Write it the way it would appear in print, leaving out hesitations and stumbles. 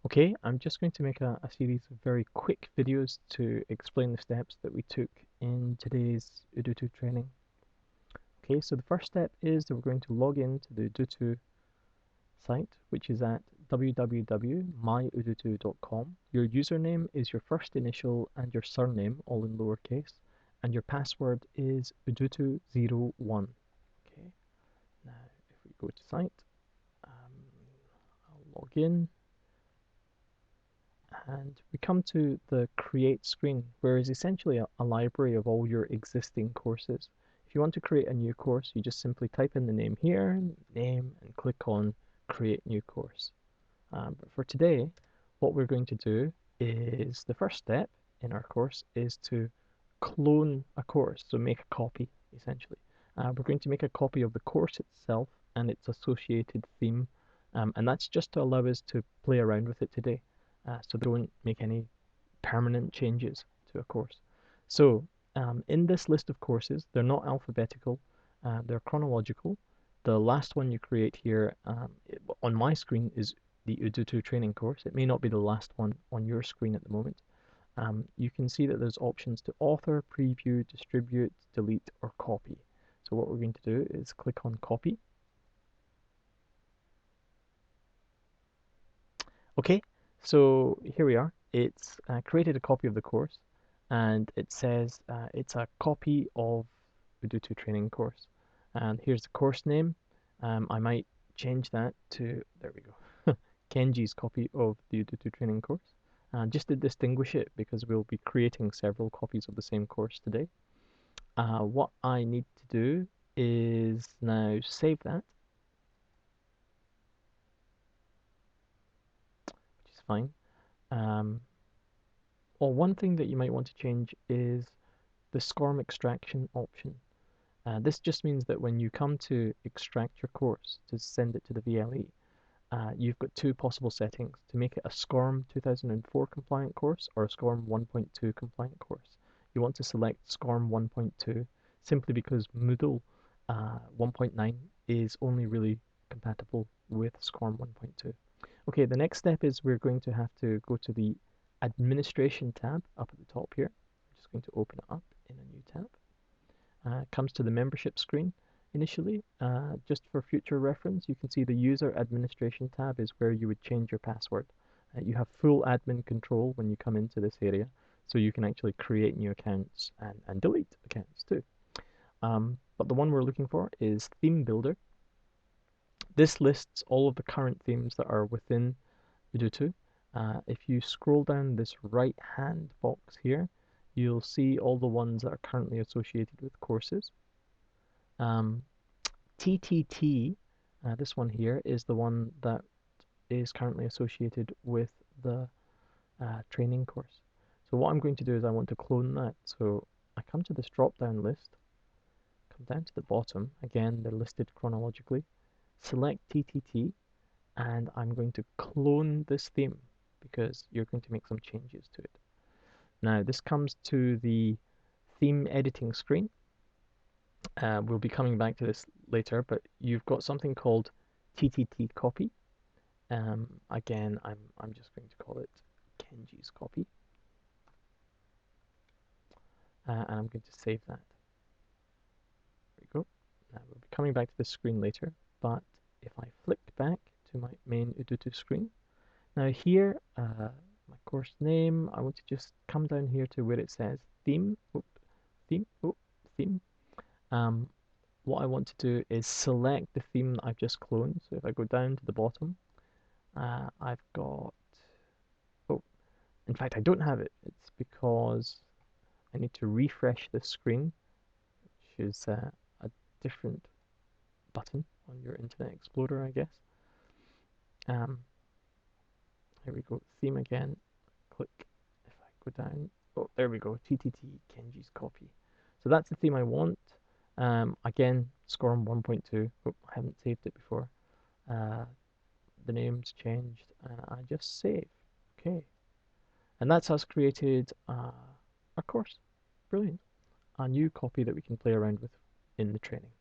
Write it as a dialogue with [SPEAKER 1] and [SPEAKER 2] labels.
[SPEAKER 1] Okay, I'm just going to make a series of very quick videos to explain the steps that we took in today's Udutu training. Okay, so the first step is that we're going to log into the Udutu site, which is at www.myudutu.com. Your username is your first initial and your surname, all in lowercase, and your password is Udutu01. Okay, now if we go to site, I'll log in. And we come to the create screen, where is essentially a library of all your existing courses. If you want to create a new course, you just simply type in the name here, name, and click on create new course. But for today, what we're going to do is the first step in our course is to clone a course, so make a copy essentially. We're going to make a copy of the course itself and its associated theme, and that's just to allow us to play around with it today, so don't make any permanent changes to a course. So in this list of courses, they're not alphabetical, they're chronological. The last one you create here on my screen is the Udutu training course. It may not be the last one on your screen at the moment. You can see that there's options to author, preview, distribute, delete, or copy. So what we're going to do is click on copy. Okay, so here we are. It's created a copy of the course, and it says it's a copy of Udutu training course. And here's the course name. I might change that to, there we go, Kenji's copy of the Udutu training course. Just to distinguish it, because we'll be creating several copies of the same course today. What I need to do is now save that, which is fine. Well, one thing that you might want to change is the SCORM extraction option. This just means that when you come to extract your course to send it to the VLE, you've got two possible settings to make it a SCORM 2004 compliant course or a SCORM 1.2 compliant course. You want to select SCORM 1.2 simply because Moodle 1.9 is only really compatible with SCORM 1.2. Okay, the next step is we're going to have to go to the Administration tab up at the top here. I'm just going to open it up in a new tab. Comes to the membership screen initially. Just for future reference, you can see the User Administration tab is where you would change your password. You have full admin control when you come into this area, so you can actually create new accounts and delete accounts too. But the one we're looking for is Theme Builder. This lists all of the current themes that are within Udutu. If you scroll down this right-hand box here, you'll see all the ones that are currently associated with courses. TTT, this one here, is the one that is currently associated with the training course. So what I'm going to do is I want to clone that. So I come to this drop-down list, come down to the bottom, again they're listed chronologically, select TTT, and I'm going to clone this theme because you're going to make some changes to it. Now this comes to the theme editing screen. We'll be coming back to this later, but you've got something called TTT copy. Again, I'm just going to call it Kenji's copy, and I'm going to save that. There we go. Now we'll be coming back to this screen later, but if I flick back to my main Udutu screen, now here, my course name, I want to just come down here to where it says theme, theme. What I want to do is select the theme that I've just cloned. So if I go down to the bottom, I've got, oh, in fact, I don't have it. It's because I need to refresh this screen, which is a different button on your Internet Explorer, I guess. Here we go, theme again, click, if I go down, oh, there we go, TTT Kenji's copy. So that's the theme I want. Again, SCORM 1.2, oh, I haven't saved it before. The name's changed, and I just save, okay. And that's us created a course, brilliant. A new copy that we can play around with in the training.